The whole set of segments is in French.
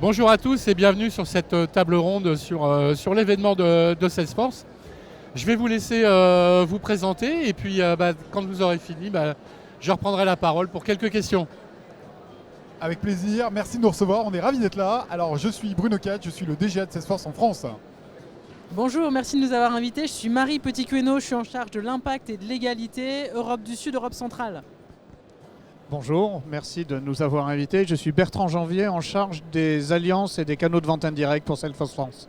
Bonjour à tous et bienvenue sur cette table ronde sur l'événement de Salesforce. Je vais vous laisser vous présenter et puis quand vous aurez fini, je reprendrai la parole pour quelques questions. Avec plaisir, merci de nous recevoir, on est ravis d'être là. Alors je suis Bruno Cat, je suis le DGA de Salesforce en France. Bonjour, merci de nous avoir invités. Je suis Marie Petit-Queno, je suis en charge de l'impact et de l'égalité Europe du Sud, Europe centrale. Bonjour, merci de nous avoir invités. Je suis Bertrand Janvier, en charge des alliances et des canaux de vente indirects pour Salesforce France.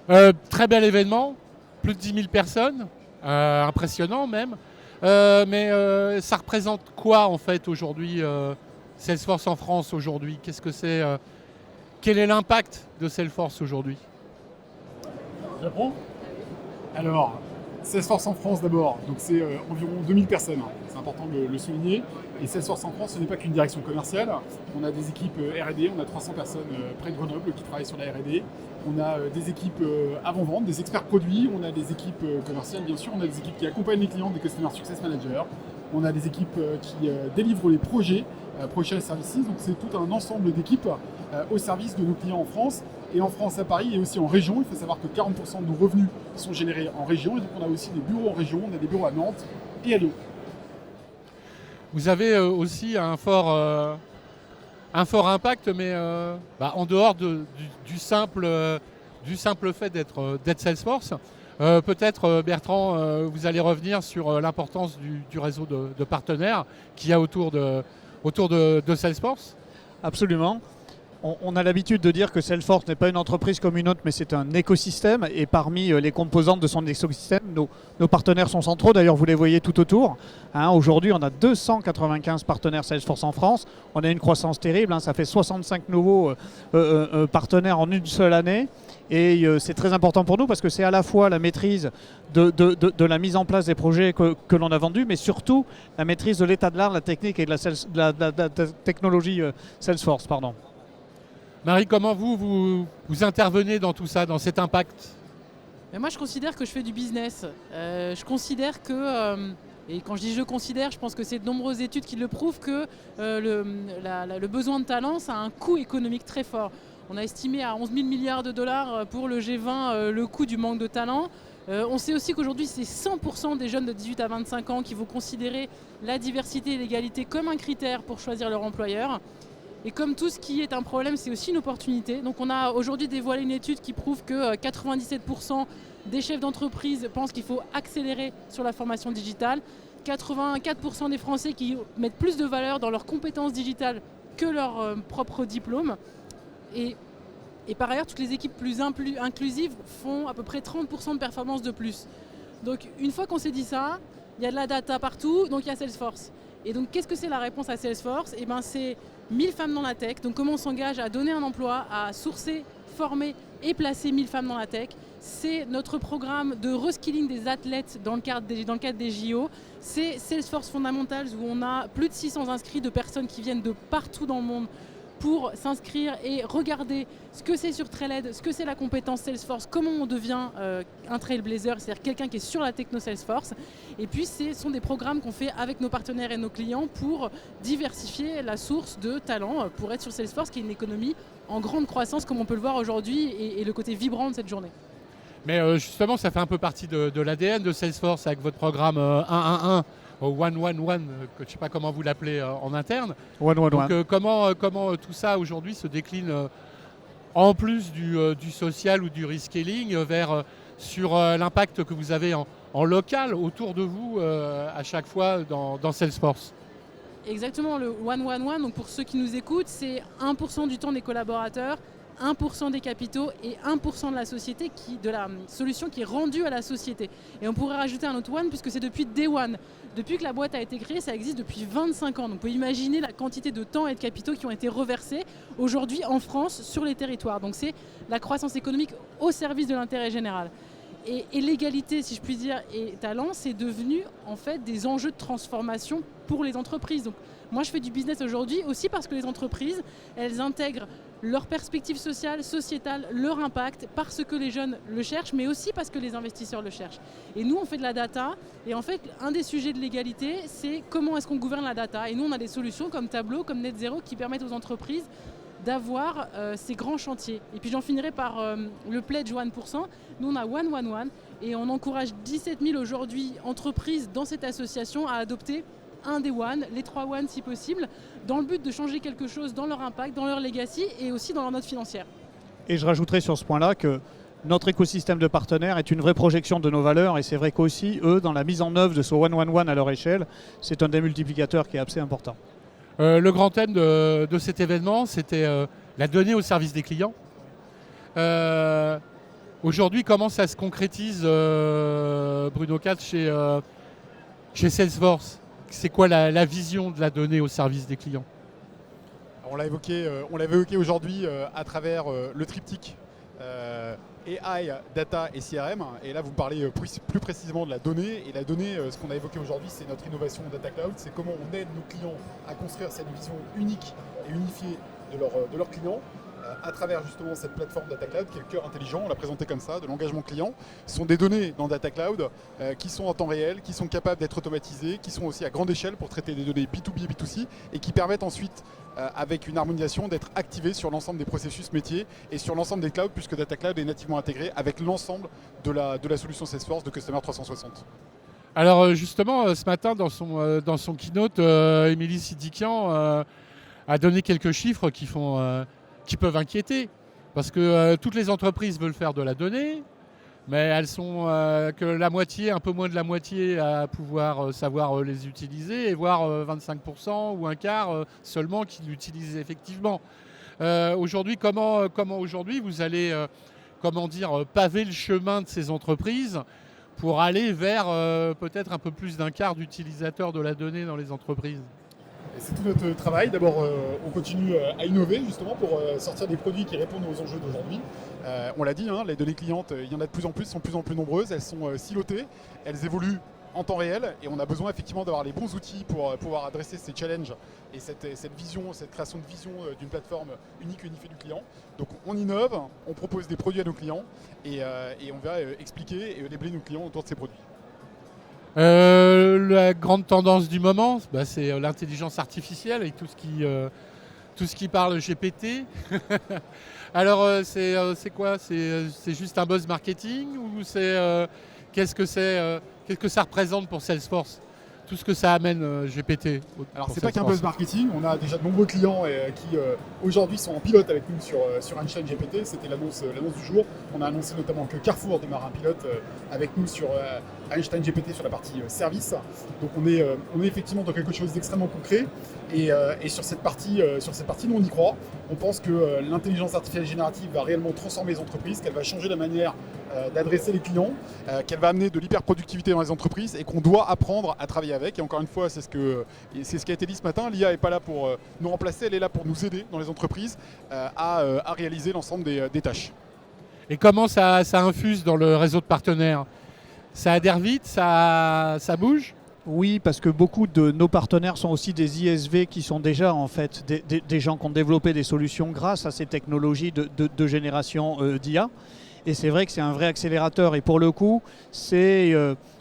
Très bel événement, plus de 10 000 personnes, impressionnant même. Mais ça représente quoi en fait aujourd'hui, Salesforce en France aujourd'hui? Qu'est-ce que c'est quel est l'impact de Salesforce aujourd'hui? J'apprends. Alors, Salesforce en France d'abord, donc c'est environ 2000 personnes, c'est important de le souligner. Et Salesforce en France, ce n'est pas qu'une direction commerciale. On a des équipes R&D, on a 300 personnes près de Grenoble qui travaillent sur la R&D. On a des équipes avant-vente, des experts produits, on a des équipes commerciales bien sûr, on a des équipes qui accompagnent les clients, des Customer Success Managers. On a des équipes qui délivrent les projets, Project Services, donc c'est tout un ensemble d'équipes au service de nos clients en France. Et en France, à Paris et aussi en région, il faut savoir que 40% de nos revenus sont générés en région. Et donc on a aussi des bureaux en région, on a des bureaux à Nantes et à Lyon. Vous avez aussi un fort impact, mais en dehors du simple fait d'être Salesforce. Peut-être, Bertrand, vous allez revenir sur l'importance du réseau de partenaires qu'il y a autour de Salesforce. Absolument. On a l'habitude de dire que Salesforce n'est pas une entreprise comme une autre, mais c'est un écosystème. Et parmi les composantes de son écosystème, nos partenaires sont centraux. D'ailleurs, vous les voyez tout autour. Aujourd'hui, on a 295 partenaires Salesforce en France. On a une croissance terrible. Ça fait 65 nouveaux partenaires en une seule année. Et c'est très important pour nous parce que c'est à la fois la maîtrise de la mise en place des projets que l'on a vendus, mais surtout la maîtrise de l'état de l'art, la technique et de la technologie Salesforce. Marie, comment vous intervenez dans tout ça, dans cet impact? Mais moi, je considère que je fais du business. Je considère que, et quand je dis je considère, je pense que c'est de nombreuses études qui le prouvent, que le besoin de talent, ça a un coût économique très fort. On a estimé à 11 000 milliards de dollars pour le G20 le coût du manque de talent. On sait aussi qu'aujourd'hui, c'est 100% des jeunes de 18 à 25 ans qui vont considérer la diversité et l'égalité comme un critère pour choisir leur employeur. Et comme tout ce qui est un problème, c'est aussi une opportunité. Donc on a aujourd'hui dévoilé une étude qui prouve que 97% des chefs d'entreprise pensent qu'il faut accélérer sur la formation digitale. 84% des Français qui mettent plus de valeur dans leurs compétences digitales que leur propre diplôme. Et par ailleurs, toutes les équipes plus inclusives font à peu près 30% de performance de plus. Donc une fois qu'on s'est dit ça, il y a de la data partout, donc il y a Salesforce. Et donc qu'est-ce que c'est la réponse à Salesforce? C'est 1000 femmes dans la tech. Donc comment on s'engage à donner un emploi, à sourcer, former et placer 1000 femmes dans la tech. C'est notre programme de reskilling des athlètes dans le cadre des JO. C'est Salesforce Fundamentals où on a plus de 600 inscrits de personnes qui viennent de partout dans le monde pour s'inscrire et regarder ce que c'est sur Trailhead, ce que c'est la compétence Salesforce, comment on devient un Trailblazer, c'est-à-dire quelqu'un qui est sur la techno Salesforce. Et puis ce sont des programmes qu'on fait avec nos partenaires et nos clients pour diversifier la source de talent pour être sur Salesforce, qui est une économie en grande croissance comme on peut le voir aujourd'hui et le côté vibrant de cette journée. Mais justement, ça fait un peu partie de l'ADN de Salesforce avec votre programme 1-1-1. 1-1-1, que je ne sais pas comment vous l'appelez en interne. 1-1-1. Donc comment tout ça aujourd'hui se décline en plus du social ou du rescaling sur l'impact que vous avez en local autour de vous à chaque fois dans Salesforce? Exactement, le 1-1-1, donc pour ceux qui nous écoutent, c'est 1% du temps des collaborateurs, 1% des capitaux et 1% de la société, de la solution qui est rendue à la société. Et on pourrait rajouter un autre one puisque c'est depuis Day One. Depuis que la boîte a été créée, ça existe depuis 25 ans. Donc vous pouvez imaginer la quantité de temps et de capitaux qui ont été reversés aujourd'hui en France sur les territoires. Donc c'est la croissance économique au service de l'intérêt général. Et l'égalité, si je puis dire, et talent, c'est devenu en fait des enjeux de transformation pour les entreprises. Donc moi je fais du business aujourd'hui aussi parce que les entreprises, elles intègrent leur perspective sociale, sociétale, leur impact, parce que les jeunes le cherchent, mais aussi parce que les investisseurs le cherchent. Et nous, on fait de la data, et en fait, un des sujets de l'égalité, c'est comment est-ce qu'on gouverne la data. Et nous, on a des solutions comme Tableau, comme Net Zero, qui permettent aux entreprises d'avoir ces grands chantiers. Et puis j'en finirai par le pledge 1%. Nous on a 111 et on encourage 17 000 aujourd'hui entreprises dans cette association à adopter un des one, les 3 one si possible, dans le but de changer quelque chose dans leur impact, dans leur legacy et aussi dans leur note financière. Et je rajouterai sur ce point-là que notre écosystème de partenaires est une vraie projection de nos valeurs et c'est vrai qu'aussi, eux, dans la mise en œuvre de ce 111 à leur échelle, c'est un des multiplicateurs qui est assez important. Le grand thème de cet événement, c'était la donnée au service des clients. Aujourd'hui, comment ça se concrétise, Bruno Katz, chez Salesforce? C'est quoi la vision de la donnée au service des clients? On l'avait évoqué aujourd'hui à travers le triptyque AI, data et CRM. Et là, vous parlez plus précisément de la donnée. Et la donnée, ce qu'on a évoqué aujourd'hui, c'est notre innovation Data Cloud. C'est comment on aide nos clients à construire cette vision unique et unifiée de leurs clients à travers justement cette plateforme Data Cloud qui est le cœur intelligent, on l'a présenté comme ça, de l'engagement client. Ce sont des données dans Data Cloud qui sont en temps réel, qui sont capables d'être automatisées, qui sont aussi à grande échelle pour traiter des données B2B et B2C et qui permettent ensuite, avec une harmonisation, d'être activées sur l'ensemble des processus métiers et sur l'ensemble des clouds puisque Data Cloud est nativement intégré avec l'ensemble de la solution Salesforce de Customer 360. Alors justement, ce matin, dans son keynote, Émilie Sidikian a donné quelques chiffres qui peuvent inquiéter. Parce que toutes les entreprises veulent faire de la donnée, mais elles sont que la moitié, un peu moins de la moitié, à pouvoir savoir les utiliser, et voire 25% ou un quart seulement qui l'utilisent effectivement. Aujourd'hui, comment aujourd'hui vous allez paver le chemin de ces entreprises pour aller vers peut-être un peu plus d'un quart d'utilisateurs de la donnée dans les entreprises? Et c'est tout notre travail. D'abord, on continue à innover justement pour sortir des produits qui répondent aux enjeux d'aujourd'hui. On l'a dit, les données clientes, il y en a de plus en plus, sont de plus en plus nombreuses. Elles sont silotées, elles évoluent en temps réel et on a besoin effectivement d'avoir les bons outils pour pouvoir adresser ces challenges et cette vision, cette création de vision d'une plateforme unique et unifiée du client. Donc on innove, on propose des produits à nos clients et on va expliquer et labeler nos clients autour de ces produits. La grande tendance du moment, c'est l'intelligence artificielle et tout ce qui parle GPT. Alors c'est quoi? C'est juste un buzz marketing ou qu'est-ce que ça représente pour Salesforce? Tout ce que ça amène GPT. Alors c'est pas qu'un buzz marketing, on a déjà de nombreux clients qui aujourd'hui sont en pilote avec nous sur Einstein GPT, c'était l'annonce du jour. On a annoncé notamment que Carrefour démarre un pilote avec nous sur Einstein GPT sur la partie service. Donc on est effectivement dans quelque chose d'extrêmement concret et sur cette partie nous on y croit. On pense que l'intelligence artificielle générative va réellement transformer les entreprises, qu'elle va changer la manière d'adresser les clients, qu'elle va amener de l'hyperproductivité dans les entreprises et qu'on doit apprendre à travailler avec. Et encore une fois, c'est ce qui a été dit ce matin, l'IA n'est pas là pour nous remplacer, elle est là pour nous aider dans les entreprises à réaliser l'ensemble des tâches. Et comment ça infuse dans le réseau de partenaires? Ça adhère vite, ça bouge? Oui, parce que beaucoup de nos partenaires sont aussi des ISV qui sont déjà en fait des gens qui ont développé des solutions grâce à ces technologies de génération d'IA. Et c'est vrai que c'est un vrai accélérateur. Et pour le coup, c'est,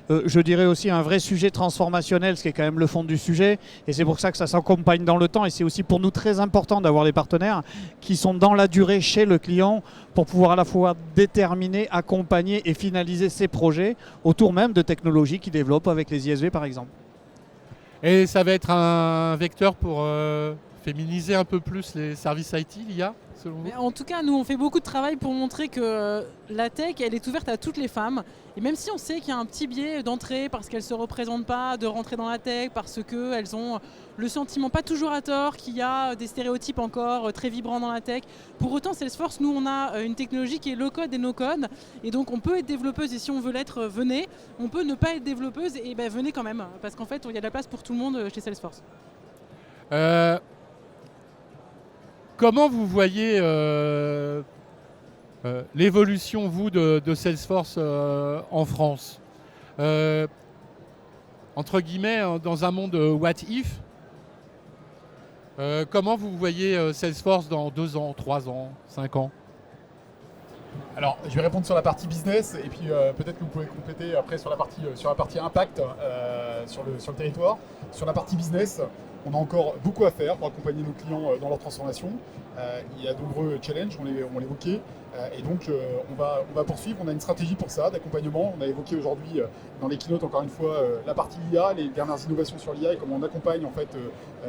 je dirais aussi, un vrai sujet transformationnel, ce qui est quand même le fond du sujet. Et c'est pour ça que ça s'accompagne dans le temps. Et c'est aussi pour nous très important d'avoir des partenaires qui sont dans la durée chez le client pour pouvoir à la fois déterminer, accompagner et finaliser ces projets autour même de technologies qu'ils développent avec les ISV, par exemple. Et ça va être un vecteur pour féminiser un peu plus les services IT, l'IA, selon vous? Mais en tout cas, nous, on fait beaucoup de travail pour montrer que la tech, elle est ouverte à toutes les femmes. Et même si on sait qu'il y a un petit biais d'entrée parce qu'elles ne se représentent pas, de rentrer dans la tech, parce qu'elles ont le sentiment, pas toujours à tort, qu'il y a des stéréotypes encore très vibrants dans la tech. Pour autant, Salesforce, nous, on a une technologie qui est low-code et no-code. Et donc, on peut être développeuse et si on veut l'être, venez. On peut ne pas être développeuse et venez quand même. Parce qu'en fait, il y a de la place pour tout le monde chez Salesforce. Comment vous voyez l'évolution, vous, de Salesforce en France? Entre guillemets, dans un monde what if, comment vous voyez Salesforce dans 2 ans, 3 ans, 5 ans? Alors, je vais répondre sur la partie business et puis peut-être que vous pouvez compléter après sur la partie impact sur le territoire. Sur la partie business, On a encore beaucoup à faire pour accompagner nos clients dans leur transformation. Il y a de nombreux challenges, on l'évoquait, et donc on va poursuivre. On a une stratégie pour ça, d'accompagnement. On a évoqué aujourd'hui dans les keynotes, encore une fois, la partie IA, les dernières innovations sur l'IA et comment on accompagne en fait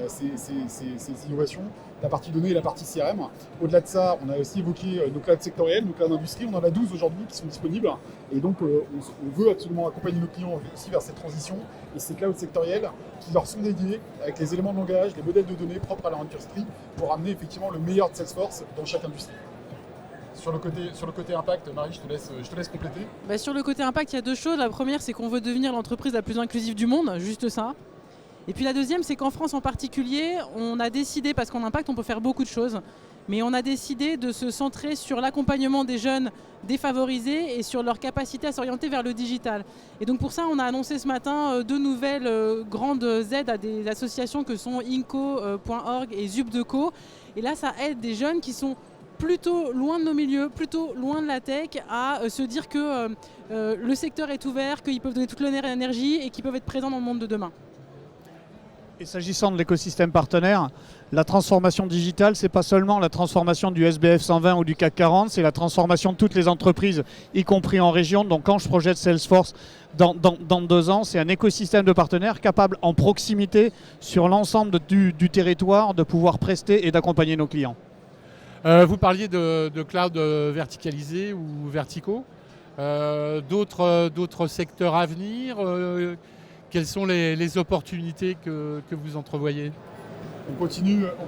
ces innovations, la partie données et la partie CRM. Au-delà de ça, on a aussi évoqué nos clouds sectoriels, nos clouds industrie. On en a 12 aujourd'hui qui sont disponibles, et donc on veut absolument accompagner nos clients aussi vers cette transition, et ces clouds sectoriels qui leur sont dédiés avec les éléments de langage, les modèles de données propres à leur industrie pour amener effectivement le meilleur de Salesforce dans chaque industrie. Sur le côté impact, Marie, je te laisse compléter. Sur le côté impact, il y a deux choses. La première, c'est qu'on veut devenir l'entreprise la plus inclusive du monde, juste ça. Et puis la deuxième, c'est qu'en France en particulier, on a décidé, parce qu'en impact, on peut faire beaucoup de choses, mais on a décidé de se centrer sur l'accompagnement des jeunes défavorisés et sur leur capacité à s'orienter vers le digital. Et donc pour ça, on a annoncé ce matin deux nouvelles grandes aides à des associations que sont inco.org et Zubdeco. Et là, ça aide des jeunes qui sont plutôt loin de nos milieux, plutôt loin de la tech, à se dire que le secteur est ouvert, qu'ils peuvent donner toute leur énergie et qu'ils peuvent être présents dans le monde de demain. Et s'agissant de l'écosystème partenaire, la transformation digitale, ce n'est pas seulement la transformation du SBF 120 ou du CAC 40, c'est la transformation de toutes les entreprises, y compris en région. Donc quand je projette Salesforce dans 2 ans, c'est un écosystème de partenaires capable en proximité sur l'ensemble du territoire de pouvoir prester et d'accompagner nos clients. Vous parliez de cloud verticalisés ou verticaux. D'autres secteurs à venir, quelles sont les opportunités que vous entrevoyez ? On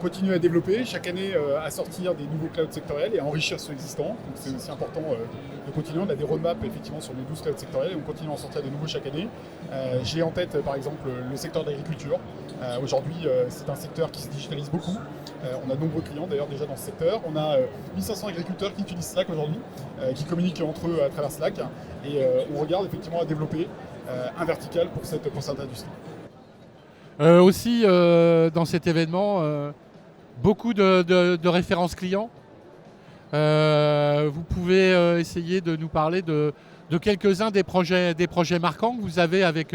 continue à développer, chaque année à sortir des nouveaux clouds sectoriels et à enrichir ceux existants. Donc c'est aussi important de continuer. On a des roadmaps effectivement sur les 12 clouds sectoriels et on continue à en sortir des nouveaux chaque année. J'ai en tête par exemple le secteur de l'agriculture. Aujourd'hui c'est un secteur qui se digitalise beaucoup. On a de nombreux clients d'ailleurs déjà dans ce secteur. On a 1500 agriculteurs qui utilisent Slack aujourd'hui, qui communiquent entre eux à travers Slack. Et on regarde effectivement à développer un vertical pour cette industrie. Aussi, dans cet événement, beaucoup de références clients. Vous pouvez essayer de nous parler de quelques-uns des projets marquants que vous avez avec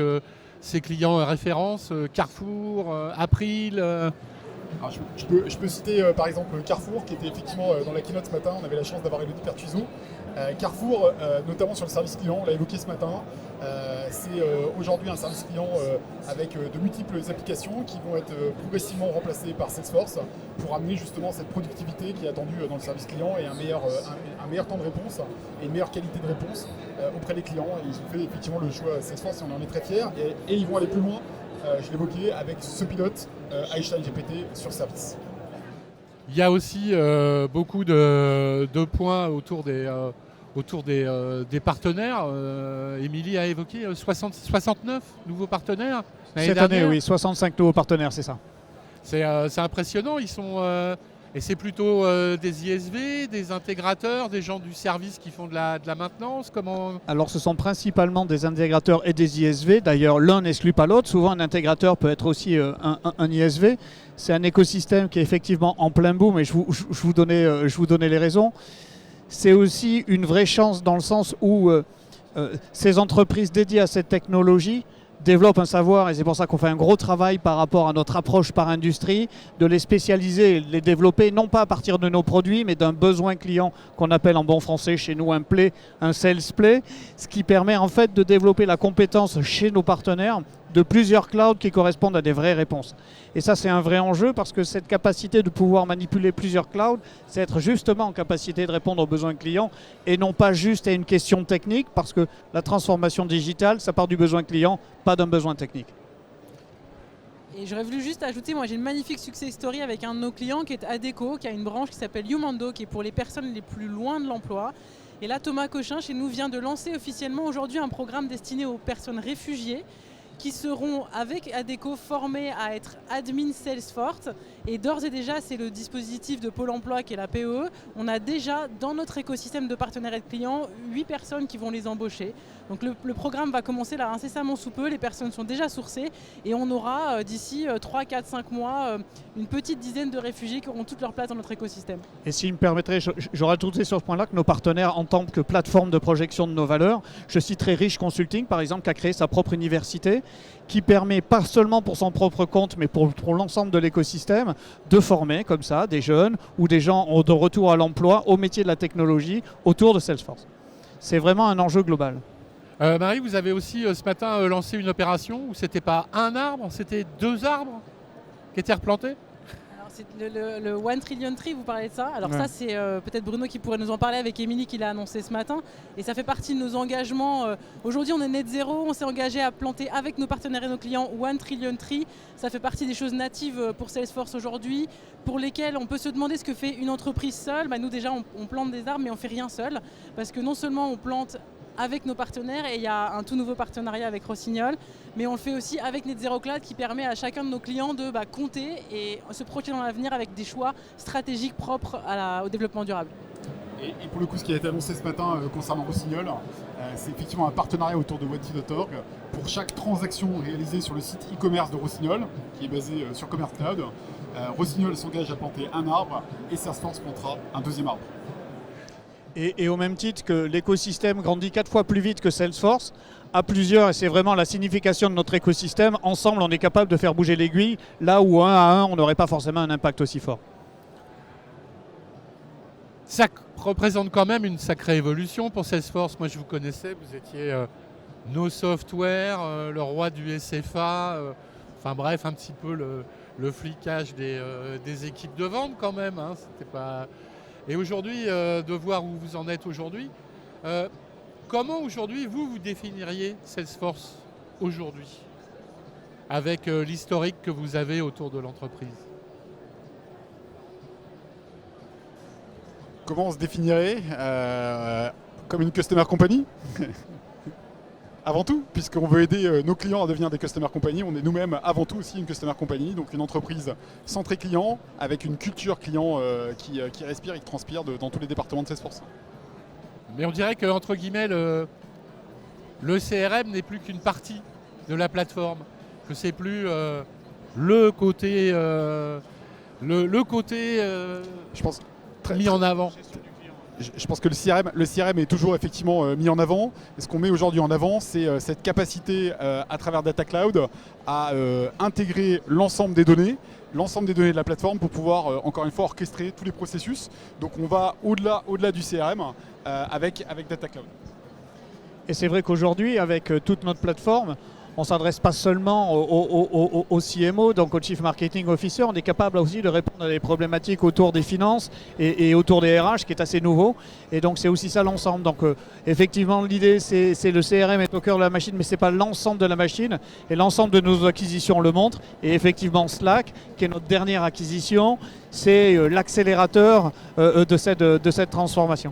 ces clients références, Carrefour, April. Alors, je peux citer par exemple Carrefour qui était effectivement dans la keynote ce matin. On avait la chance d'avoir Elodie Pertuiseau. Carrefour, notamment sur le service client, on l'a évoqué ce matin, c'est aujourd'hui un service client avec de multiples applications qui vont être progressivement remplacées par Salesforce pour amener justement cette productivité qui est attendue dans le service client et un meilleur temps de réponse et une meilleure qualité de réponse auprès des clients. Et ils ont fait effectivement le choix Salesforce et on en est très fiers et ils vont aller plus loin, je l'évoquais, avec ce pilote Einstein GPT sur service. Il y a aussi beaucoup de points autour des partenaires. Émilie a évoqué 69 nouveaux partenaires. Cette année, oui, 65 nouveaux partenaires, c'est ça. C'est impressionnant. Ils sont, et c'est plutôt des ISV, des intégrateurs, des gens du service qui font de la maintenance. Alors, ce sont principalement des intégrateurs et des ISV. D'ailleurs, l'un n'exclut pas l'autre. Souvent, un intégrateur peut être aussi un ISV. C'est un écosystème qui est effectivement en plein boom et je vous donnais les raisons. C'est aussi une vraie chance dans le sens où ces entreprises dédiées à cette technologie développent un savoir et c'est pour ça qu'on fait un gros travail par rapport à notre approche par industrie, de les spécialiser, les développer, non pas à partir de nos produits, mais d'un besoin client qu'on appelle en bon français chez nous un play, un sales play, ce qui permet en fait de développer la compétence chez nos partenaires de plusieurs clouds qui correspondent à des vraies réponses. Et ça, c'est un vrai enjeu parce que cette capacité de pouvoir manipuler plusieurs clouds, c'est être justement en capacité de répondre aux besoins clients et non pas juste à une question technique parce que la transformation digitale, ça part du besoin client, pas d'un besoin technique. Et j'aurais voulu juste ajouter, moi j'ai une magnifique success story avec un de nos clients qui est Adecco, qui a une branche qui s'appelle Youmando, qui est pour les personnes les plus loin de l'emploi. Et là, Thomas Cochin, chez nous, vient de lancer officiellement aujourd'hui un programme destiné aux personnes réfugiées qui seront avec Adecco formés à être admin Salesforce. Et d'ores et déjà, c'est le dispositif de Pôle emploi qui est la PEE. On a déjà dans notre écosystème de partenaires et de clients 8 personnes qui vont les embaucher. Donc le programme va commencer là incessamment sous peu, les personnes sont déjà sourcées et on aura d'ici 3, 4, 5 mois une petite dizaine de réfugiés qui auront toute leur place dans notre écosystème. Et s'il me permettrait, j'aurais ajouté sur ce point-là que nos partenaires en tant que plateforme de projection de nos valeurs, je citerai Rich Consulting par exemple qui a créé sa propre université qui permet pas seulement pour son propre compte, mais pour l'ensemble de l'écosystème, de former comme ça des jeunes ou des gens de retour à l'emploi au métier de la technologie autour de Salesforce. C'est vraiment un enjeu global. Marie, vous avez aussi ce matin lancé une opération où c'était pas un arbre, c'était 2 arbres qui étaient replantés. Alors, c'est le 1 Trillion Tree, vous parlez de ça. Alors Ouais. ça, c'est peut-être Bruno qui pourrait nous en parler avec Émilie qui l'a annoncé ce matin. Et ça fait partie de nos engagements. Aujourd'hui, on est net zéro. On s'est engagé à planter avec nos partenaires et nos clients 1 Trillion Tree. Ça fait partie des choses natives pour Salesforce aujourd'hui, pour lesquelles on peut se demander ce que fait une entreprise seule. Nous déjà, on plante des arbres, mais on fait rien seul. Parce que non seulement on plante avec nos partenaires, et il y a un tout nouveau partenariat avec Rossignol, mais on le fait aussi avec Net Zero Cloud qui permet à chacun de nos clients de compter et se projeter dans l'avenir avec des choix stratégiques propres au développement durable. Et pour le coup, ce qui a été annoncé ce matin concernant Rossignol, c'est effectivement un partenariat autour de Wati.org. Pour chaque transaction réalisée sur le site e-commerce de Rossignol, qui est basé sur Commerce Cloud, Rossignol s'engage à planter un arbre et Salesforce plantera un 2e arbre. Et au même titre que l'écosystème grandit 4 fois plus vite que Salesforce, à plusieurs, et c'est vraiment la signification de notre écosystème, ensemble on est capable de faire bouger l'aiguille, là où 1 à 1 on n'aurait pas forcément un impact aussi fort. Ça représente quand même une sacrée évolution pour Salesforce. Moi, je vous connaissais, vous étiez No Software, le roi du SFA, enfin bref, un petit peu le flicage des équipes de vente quand même. Hein, c'était pas... Et aujourd'hui, de voir où vous en êtes aujourd'hui, comment aujourd'hui vous définiriez Salesforce aujourd'hui avec l'historique que vous avez autour de l'entreprise? Comment on se définirait comme une customer company avant tout, puisqu'on veut aider nos clients à devenir des customer company, on est nous-mêmes avant tout aussi une customer company, donc une entreprise centrée client, avec une culture client qui respire et qui transpire dans tous les départements de Salesforce. Mais on dirait que, entre guillemets, le CRM n'est plus qu'une partie de la plateforme, que c'est plus le côté, Je pense mis en avant. Je pense que le CRM est toujours effectivement mis en avant. Et ce qu'on met aujourd'hui en avant, c'est cette capacité à travers Data Cloud à intégrer l'ensemble des données de la plateforme pour pouvoir encore une fois orchestrer tous les processus. Donc on va au-delà du CRM avec Data Cloud. Et c'est vrai qu'aujourd'hui, avec toute notre plateforme, on ne s'adresse pas seulement au CMO, donc au Chief Marketing Officer, on est capable aussi de répondre à des problématiques autour des finances et autour des RH, qui est assez nouveau. Et donc c'est aussi ça l'ensemble. Donc effectivement, l'idée, c'est le CRM est au cœur de la machine, mais ce n'est pas l'ensemble de la machine. Et l'ensemble de nos acquisitions le montre. Et effectivement, Slack, qui est notre dernière acquisition, c'est l'accélérateur de cette transformation.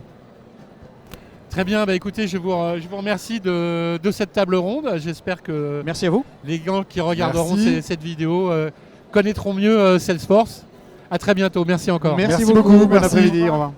Très bien, écoutez, je vous remercie de cette table ronde. J'espère que Merci à vous. les gens qui regarderont Merci. cette vidéo connaîtront mieux Salesforce. À très bientôt. Merci encore. Merci Merci beaucoup. beaucoup, Bon merci. après-midi. Au revoir.